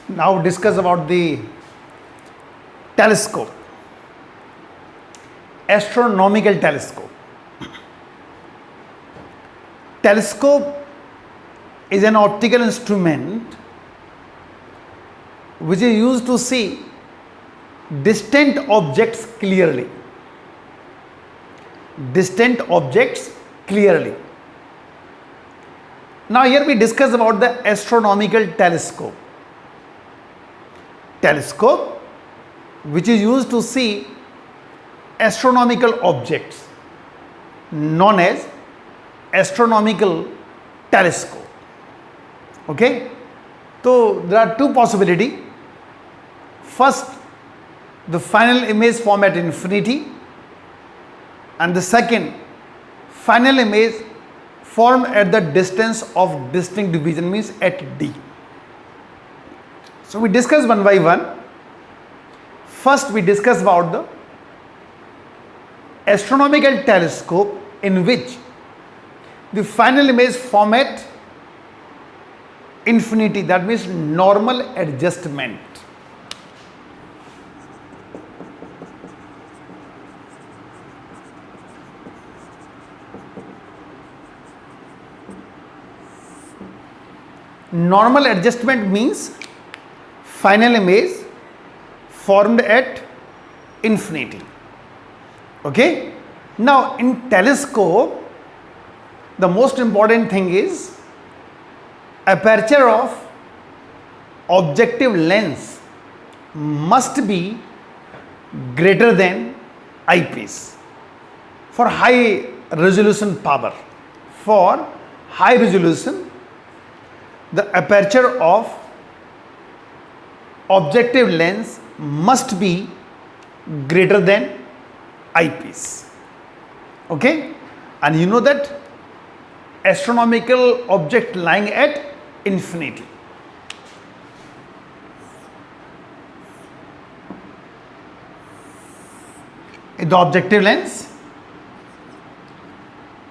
Now discuss about the telescope, astronomical telescope. Telescope is an optical instrument which is used to see distant objects clearly. Distant objects clearly. Now here we discuss about the astronomical telescope. Telescope which is used to see astronomical objects known as astronomical telescope. Okay, so there are two possibilities. First, the final image form at infinity, and the second, final image formed at the distance of distinct division, means at d. So we discuss one by one. First we discuss about the astronomical telescope in which the final image form at infinity, that means normal adjustment. Normal adjustment means final image formed at infinity. Okay. Now in telescope, the most important thing is aperture of objective lens must be greater than eyepiece for high resolution power. For high resolution, the aperture of objective lens must be greater than eyepiece. Okay, and you know that astronomical object lying at infinity. The objective lens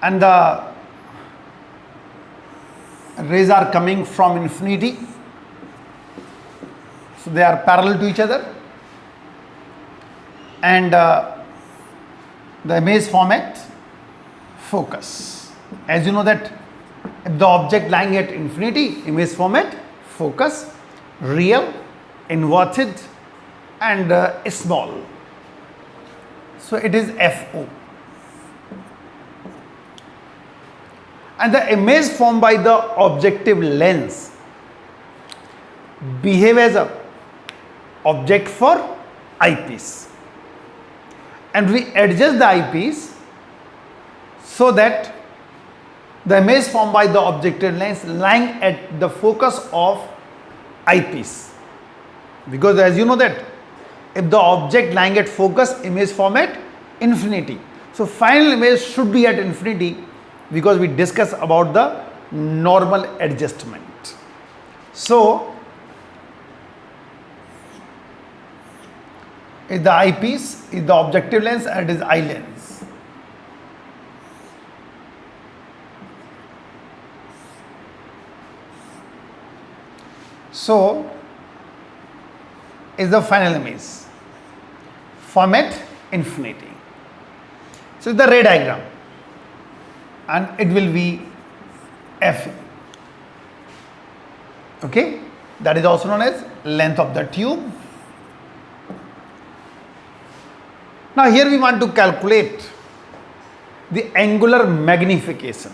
and the rays are coming from infinity, so they are parallel to each other, and the image form at focus. As you know that if the object lying at infinity, image form at focus, real, inverted and small. So it is FO. And the image formed by the objective lens behave as a object for eyepiece, and we adjust the eyepiece so that the image formed by the objective lens lying at the focus of eyepiece, because as you know that if the object lying at focus, image form at infinity, so final image should be at infinity, because we discuss about the normal adjustment. So is the eyepiece, is the objective lens, and is eye lens. So is the final image form at infinity. So the ray diagram, and it will be F. Okay, that is also known as length of the tube. Now here we want to calculate the angular magnification.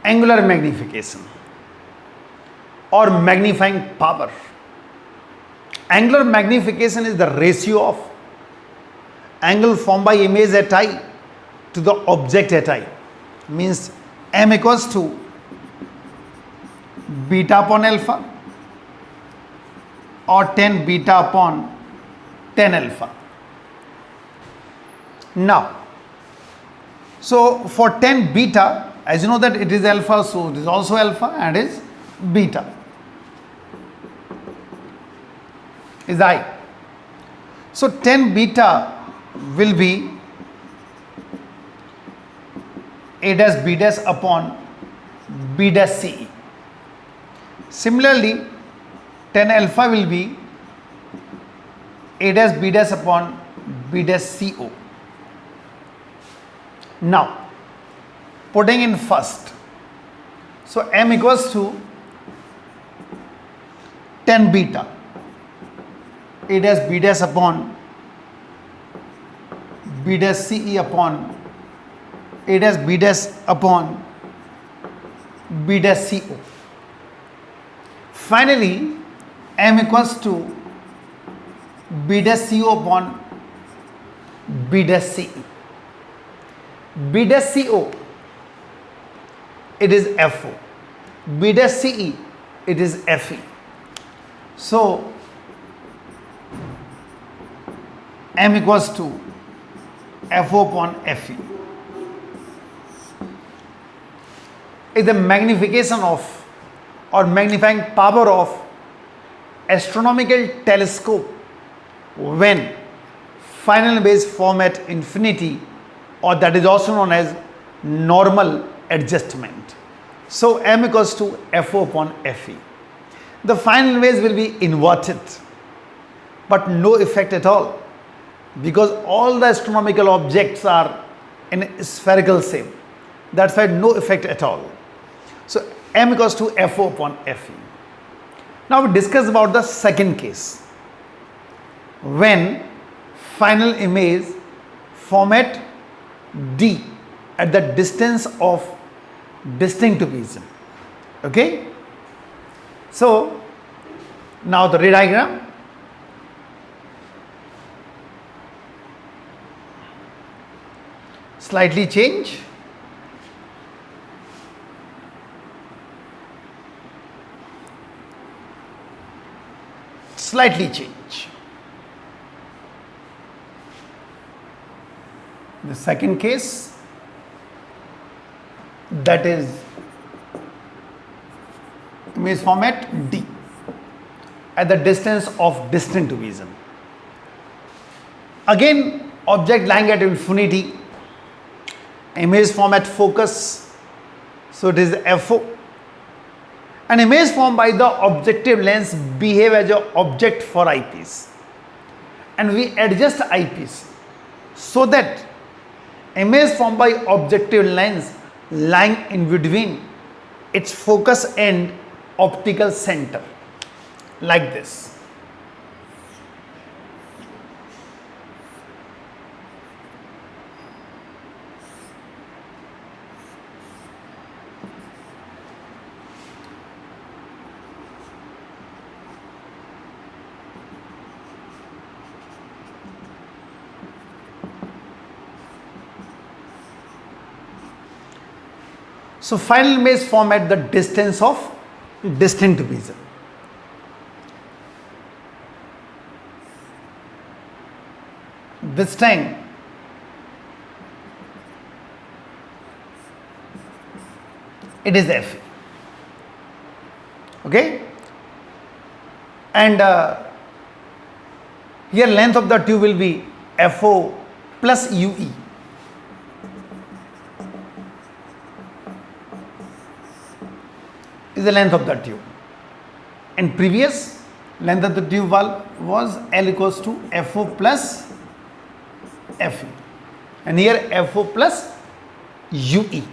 Angular magnification or magnifying power. Angular magnification is the ratio of angle formed by image at eye to the object at eye. Means m equals to beta upon alpha or tan beta upon tan alpha. Now, so for tan beta, as you know that it is alpha, so it is also alpha and is beta is I. So 10 beta will be A dash B dash upon B dash CE. Similarly, 10 alpha will be A dash B dash upon B dash CO. Now, putting in first, so M equals to 10 beta A dash B dash upon B dash CE upon A dash B dash upon B dash CO. Finally, M equals to B dash CO upon B dash CE. B dash CO, it is FO. B dash CE, it is FE. So, M equals to FO upon FE is the magnification of or magnifying power of astronomical telescope when final image form at infinity, or that is also known as normal adjustment. So M equals to FO upon FE. The final image will be inverted, but no effect at all, because all the astronomical objects are in spherical shape. That's why no effect at all. So M equals to FO upon FE. Now we discuss about the second case, when final image format D at the distance of distinct vision. Okay. So now the ray diagram. Slightly change. Slightly change. The second case, that is image format D at the distance of distant vision. Again, object lying at infinity, image format focus, so it is FO. An image formed by the objective lens behave as an object for eyepiece, and we adjust eyepiece so that image formed by objective lens lying in between its focus and optical center, like this. So final image form at the distance of distant vision. This time it is Fe. Okay, and here length of the tube will be FO plus UE. Is the length of the tube, and previous length of the tube was L equals to FO plus FE, and here FO plus UE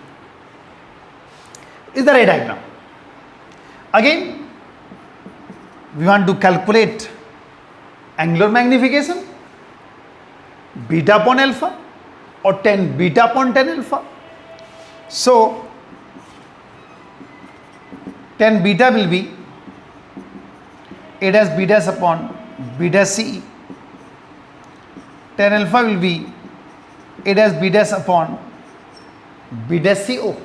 is the ray diagram. Again, we want to calculate angular magnification, beta upon alpha or 10 beta upon 10 alpha. So 10 beta will be A dash B dash upon B dash CE. 10 alpha will be A dash B dash upon B dash CO.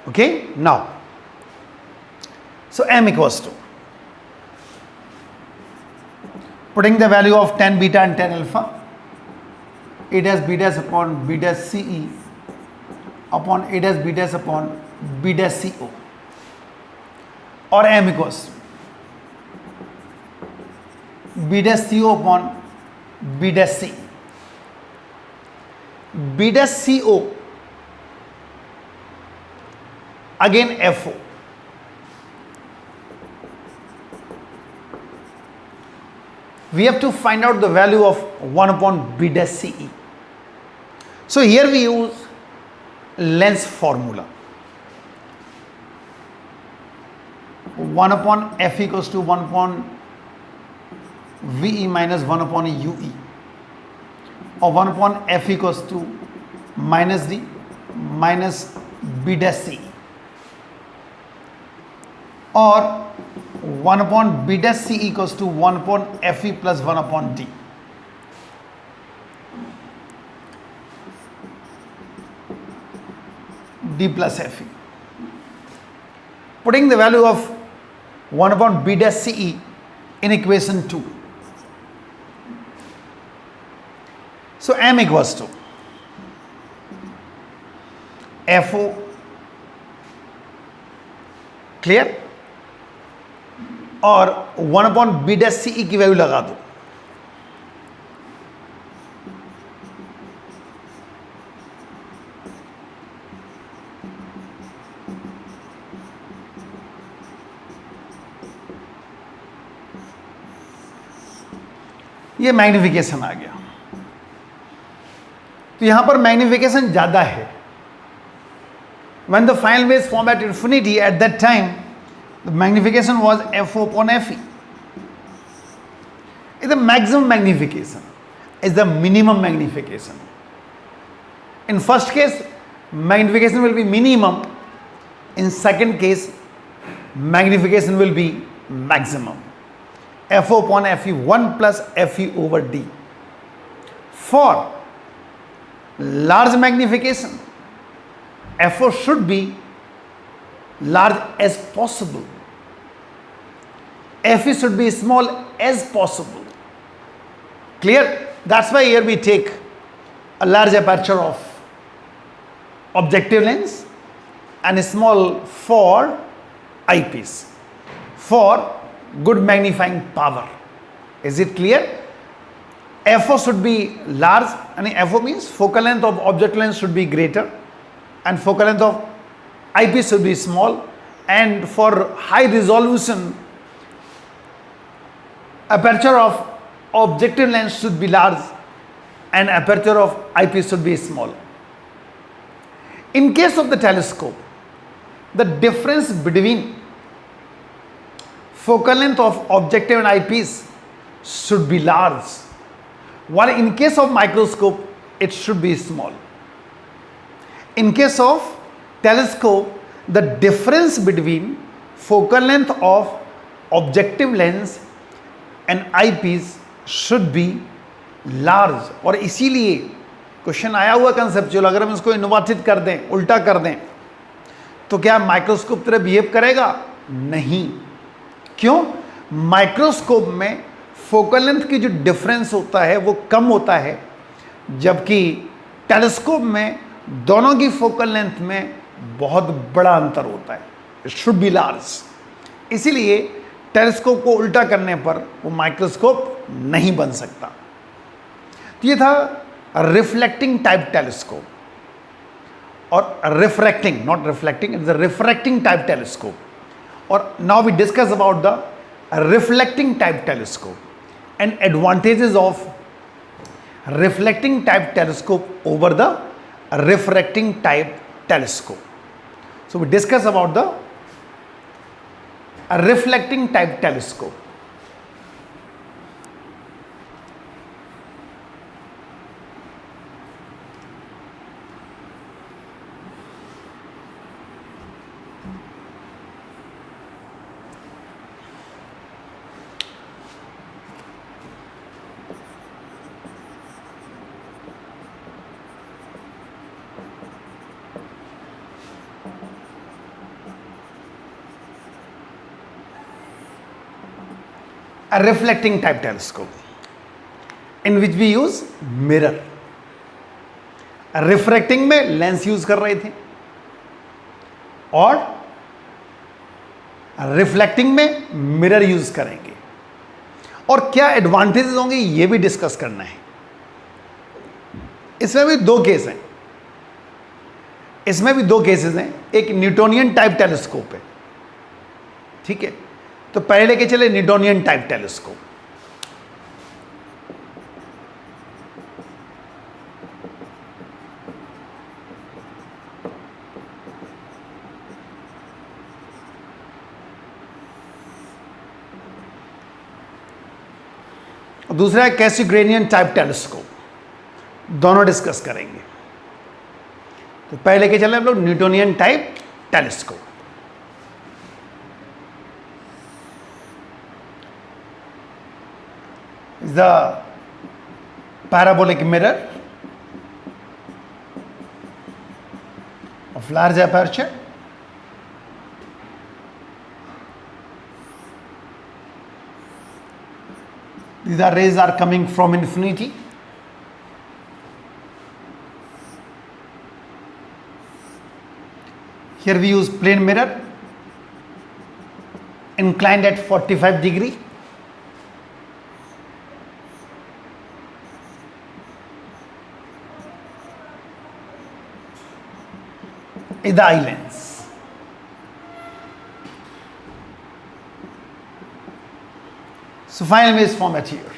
Okay, now, so M equals to, putting the value of 10 beta and 10 alpha, A dash B dash upon B dash CE upon A dash B dash upon B dash CO, or M equals b dash co upon b dash c. b dash co again fo. We have to find out the value of 1 upon b dash ce. So here we use Lenz formula. 1 upon f equals to 1 upon ve minus 1 upon ue, or 1 upon f equals to minus d minus b dash c, or 1 upon b dash c equals to 1 upon fe plus 1 upon d. d plus fe. Putting the value of 1 upon b dash ce in equation 2. So m equals to fo, clear, और 1 upon b dash ce की value लगा दो. ये magnification आ गया. तो यहां पर magnification ज्यादा है. When the final wave formed at infinity, at that time the magnification was fo upon fe. It's the maximum magnification, is the minimum magnification. In first case, magnification will be minimum. In second case, magnification will be maximum. fo upon fe 1 plus fe over d. For large magnification, fo should be large as possible. fe should be small as possible. Clear? That's why here we take a large aperture of objective lens and a small for eyepiece for good magnifying power. Is it clear? fo should be large, and fo means focal length of object lens should be greater and focal length of eyepiece should be small, and for high resolution aperture of objective lens should be large and aperture of eyepiece should be small. In case of the telescope, the difference between focal length of objective and eyepiece should be large, while in case of microscope it should be small. In case of telescope, the difference between focal length of objective lens and eyepiece should be large. और इसीलिए question आया हुआ conceptual, अगर हम इसको innovative कर दें, उल्टा कर दें, तो क्या माइक्रोस्कोप तरह बिहेव करेगा? नहीं. क्यों? माइक्रोस्कोप में फोकल लेंथ की जो डिफरेंस होता है वो कम होता है, जबकि टेलीस्कोप में दोनों की फोकल लेंथ में बहुत बड़ा अंतर होता है. It should be large. इसीलिए टेलीस्कोप को उल्टा करने पर वो माइक्रोस्कोप नहीं बन सकता. तो ये था रिफ्लेक्टिंग टाइप टेलीस्कोप, और refracting, not reflecting, it's a refracting type telescope. और now we discuss about the reflecting type telescope and advantages of reflecting type telescope over the refracting type telescope. So we discuss about the reflecting type telescope. A reflecting type telescope in which we use mirror. Refracting में lens use कर रहे थे और reflecting में mirror use करेंगे. और क्या advantages होंगे ये भी डिस्कस करना है। इसमें भी दो केस हैं, इसमें भी दो केसेस हैं। एक न्यूटोनियन टाइप टेलीस्कोप है, ठीक है। तो पहले लेके चले न्यूटोनियन टाइप टेलीस्कोप। दूसरा है कैसिग्रेनियन टाइप टेलीस्कोप, दोनों डिस्कस करेंगे। तो पहले लेके चले हम लोग Newtonian type telescope. The parabolic mirror of large aperture, these are rays are coming from infinity. Here we use plane mirror inclined at 45 degree. Is the eye lens. So final image format here,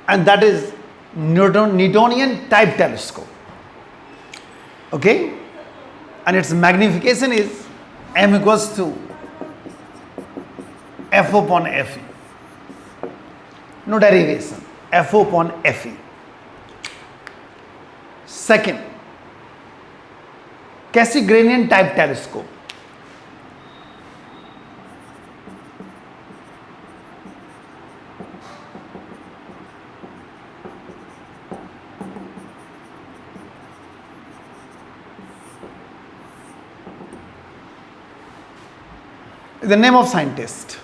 and that is Newtonian type telescope. Okay, and its magnification is m equals to f upon fe. No derivation, f upon fe. Second, Cassegrainian type telescope. The name of scientist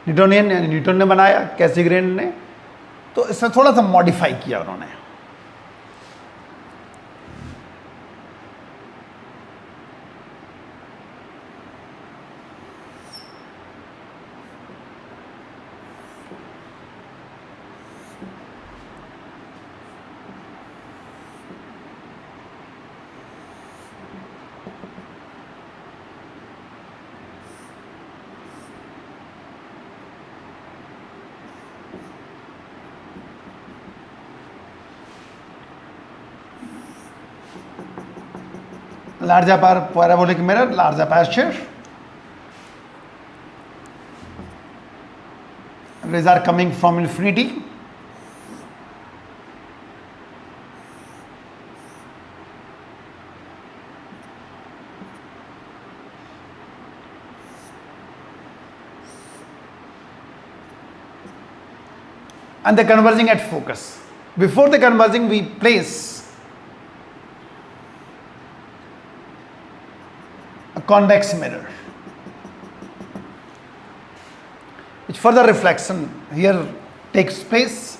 Newton ने बनाया, कैसिग्रेन ने तो इसमें थोड़ा सा modify किया उन्होंने। Large parabolic mirror, large aperture. Rays are coming from infinity. And they're converging at focus. Before the converging, we place a convex mirror, which further reflection here takes place.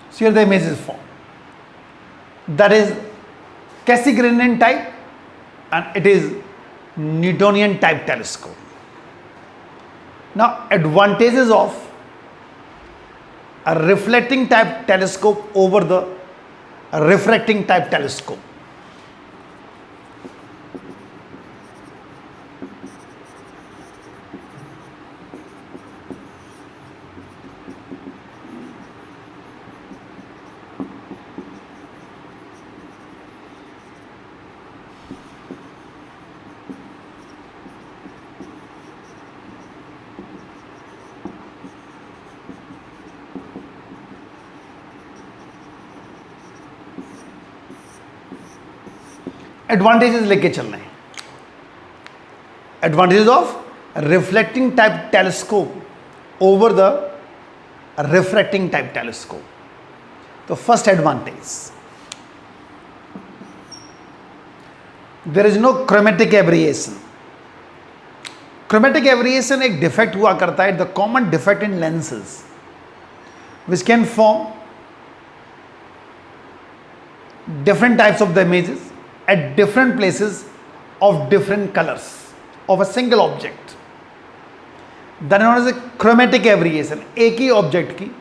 So here the image is formed. That is Cassegrainian type, and it is Newtonian type telescope. Now, advantages of a reflecting type telescope over the refracting type telescope. Advantages लेके चल रहे हैं। Advantages of reflecting type telescope over the refracting type telescope. तो first advantage, there is no chromatic aberration. Chromatic aberration एक defect हुआ करता है, the common defect in lenses which can form different types of the images at different places of different colors of a single object, that is known as a chromatic aberration. एक ही object की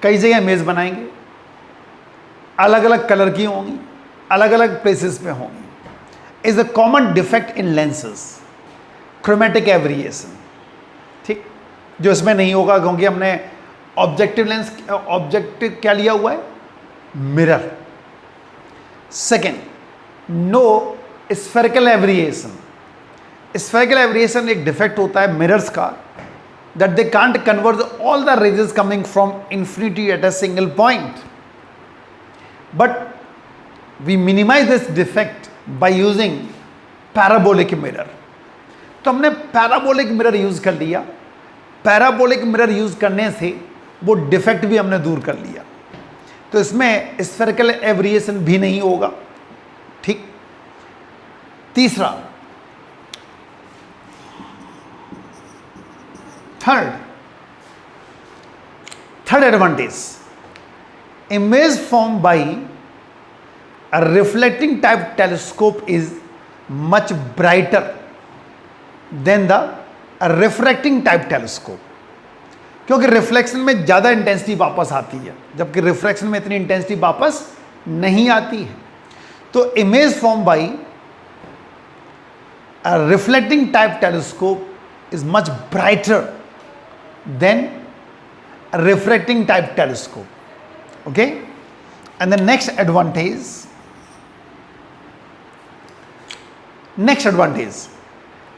कई जगह image बनाएंगे, अलग अलग colour की होंगी, अलग अलग प्लेसेस पे होंगी, is a common defect in lenses, chromatic aberration. ठीक, जो इसमें नहीं होगा क्योंकि हमने ऑब्जेक्टिव लेंस, ऑब्जेक्टिव क्या लिया हुआ है, mirror. Second, no spherical aberration. Spherical aberration एक डिफेक्ट होता है मिरर्स का, that they can't converge all the rays coming from infinity at a single point, but we minimise this defect by using parabolic mirror. तो हमने parabolic mirror use कर लिया, parabolic mirror use करने से वो डिफेक्ट भी हमने दूर कर लिया, तो इसमें स्फेरिकल एवरिएशन भी नहीं होगा। ठीक, तीसरा, third advantage, image form by a reflecting type telescope is much brighter then the refracting type telescope, क्योंकि रिफ्लेक्शन में ज़्यादा इंटेंसिटी वापस आती है, जबकि रिफ्रैक्शन में इतनी इंटेंसिटी वापस नहीं आती है। तो image form by a reflecting type telescope is much brighter then refracting type telescope. Okay, and the next advantage,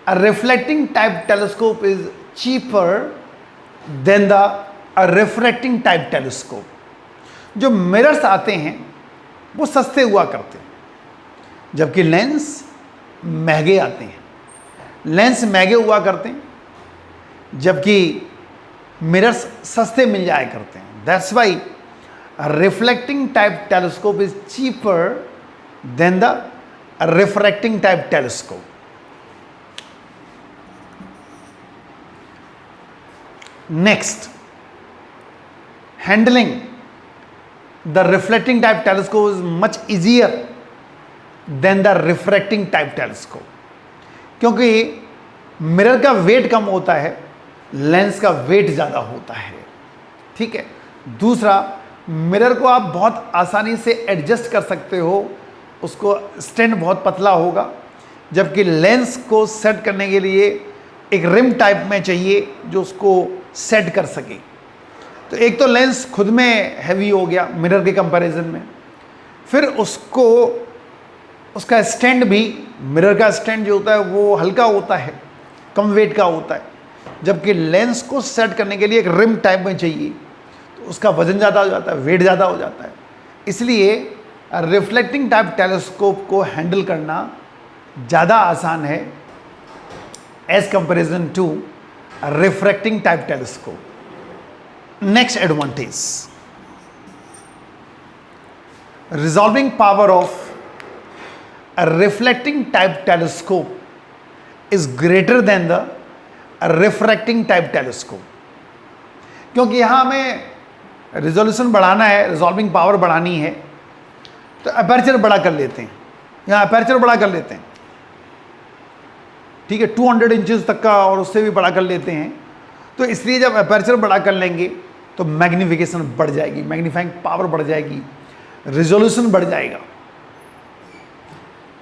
a reflecting type telescope is cheaper than the a refracting type telescope। जो mirrors आते हैं वो सस्ते हुआ करते हैं, जबकि lens महंगे आते हैं। लेंस महंगे हुआ करते हैं, जबकि मिरर्स सस्ते मिल जाया करते हैं। That's why reflecting type telescope is cheaper than the refracting type telescope. Next, handling the reflecting type telescope is much easier than the refracting type telescope, क्योंकि मिरर का वेट कम होता है, लेंस का वेट ज़्यादा होता है। ठीक है, दूसरा, मिरर को आप बहुत आसानी से एडजस्ट कर सकते हो, उसको स्टैंड बहुत पतला होगा, जबकि लेंस को सेट करने के लिए एक रिम टाइप में चाहिए जो उसको सेट कर सके। तो एक तो लेंस खुद में हैवी हो गया मिरर के कंपैरिजन में, फिर उसको उसका स्टैंड भी, मिरर का स्टैंड जो होता है वो हल्का होता है, कम वेट का होता है, जबकि लेंस को सेट करने के लिए एक रिम टाइप में चाहिए, तो उसका वजन ज़्यादा हो जाता है, वेट ज़्यादा हो जाता है। इसलिए रिफ्लेक्टिंग टाइप टेलीस्कोप को हैंडल करना ज़्यादा आसान है as comparison to refracting type telescope. Next advantage, resolving power of a reflecting type telescope is greater than the refracting type telescope, क्योंकि यहाँ हमें रिजोल्यूशन बढ़ाना है, रिजॉल्विंग पावर बढ़ानी है, तो अपर्चर बड़ा कर लेते हैं, यहाँ अपर्चर बड़ा कर लेते हैं। ठीक है, 200 इंचेस तक का और उससे भी बड़ा कर लेते हैं। तो इसलिए जब अपर्चर बड़ा कर लेंगे तो मैग्नीफिकेशन बढ़ जाएगी, मैग्नीफाइंग पावर बढ़ जाएगी, रिजोल्यूशन बढ़ जाएगा।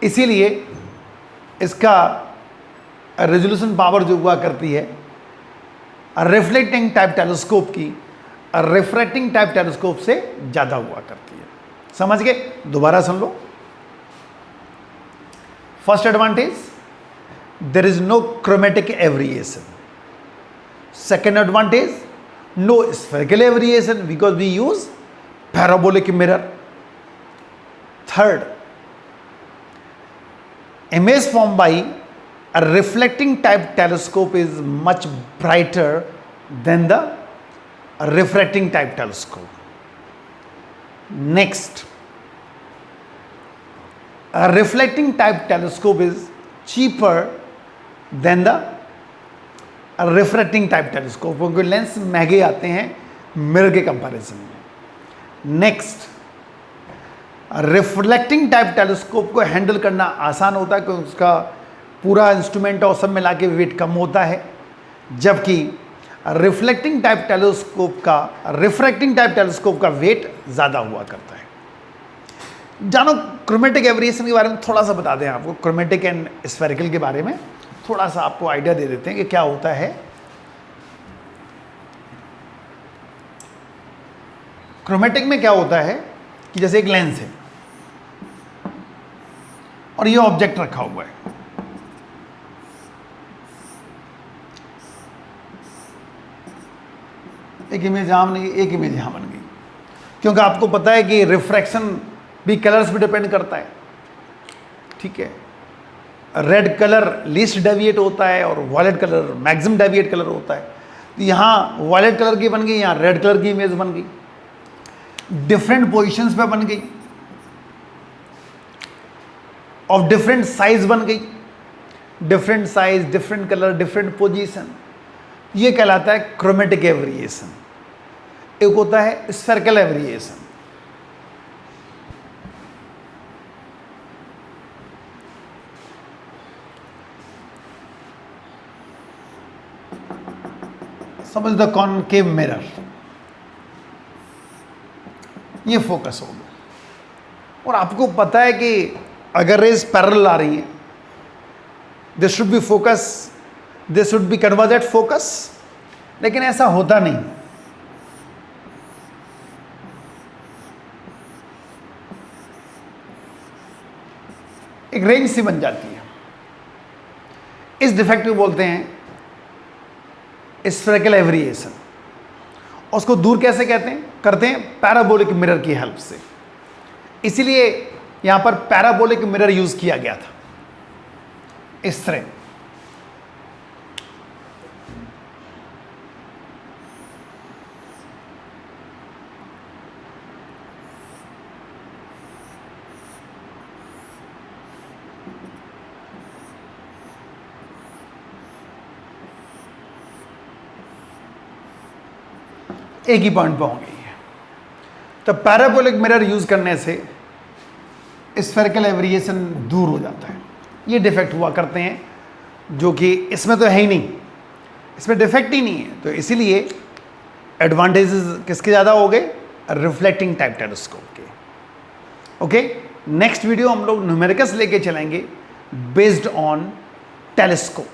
इसीलिए इसका रिजोल्यूशन पावर जो हुआ करती है रिफ्लेक्टिंग टाइप टेलीस्कोप की रिफ्रैक्टिंग टाइप टेलीस्कोप से ज़्यादा हुआ करती है। समझ गए? दोबारा सुन लो। First advantage, there is no chromatic aberration. Second advantage, no spherical aberration because we use parabolic mirror. Third, image formed by a reflecting type telescope is much brighter than the refracting type telescope. Next, a reflecting type telescope is cheaper then the refracting type telescope, क्योंकि lens महंगे आते हैं mirror के comparison में। Next, reflecting type telescope को handle करना आसान होता है क्योंकि उसका पूरा इंस्ट्रूमेंट और सब मिला के वेट कम होता है, जबकि रिफ्रैक्टिंग टाइप टेलीस्कोप का वेट ज़्यादा हुआ करता है। जानो क्रोमेटिक एवरिएशन के बारे में थोड़ा सा बता दें आपको, क्रोमेटिक एंड स्फेरिकल के बारे में थोड़ा सा आपको आइडिया दे देते हैं कि क्या होता है। क्रोमेटिक में क्या होता है कि जैसे एक लेंस है और ये ऑब्जेक्ट रखा हुआ है, एक इमेज यहां बन गई, एक इमेज यहां बन गई, क्योंकि आपको पता है कि रिफ्रैक्शन भी कलर्स पे डिपेंड करता है, ठीक है। रेड कलर लीस्ट डेविएट होता है और violet colour maximum deviate colour होता है। तो यहाँ वॉयलेट कलर की बन गई, यहाँ रेड कलर की इमेज बन गई, डिफरेंट पोजीशंस पे बन गई, ऑफ डिफरेंट साइज बन गई, different size, different colour, different position, ये कहलाता है क्रोमेटिक एवरिएशन। एक होता है स्फेरिकल एवरिएशन। समझ द कॉनकेव मिरर, ये फोकस हो गया और आपको पता है कि अगर रेज पैरेलल आ रही है, this should be focus, this should be convergent focus, लेकिन ऐसा होता नहीं। एक रेंज सी बन जाती है, इस डिफेक्ट को बोलते हैं स्फेरिकल एवरिएशन। उसको दूर कैसे करते हैं पैराबोलिक मिरर की हेल्प से। इसीलिए यहां पर पैराबोलिक मिरर यूज किया गया था इस तरह। एक ही पॉइंट पे होंगे। तो पैराबोलिक मिरर यूज करने से स्फेरिकल एवरिएशन दूर हो जाता है। ये डिफेक्ट हुआ करते हैं जो कि इसमें तो है ही नहीं, इसमें डिफेक्ट ही नहीं है। तो इसीलिए एडवांटेजेस किसके ज़्यादा हो गए, रिफ्लेक्टिंग टाइप टेलीस्कोप के। ओके, नेक्स्ट वीडियो हम लोग न्यूमेरिकल्स लेके चलेंगे बेस्ड ऑन टेलीस्कोप।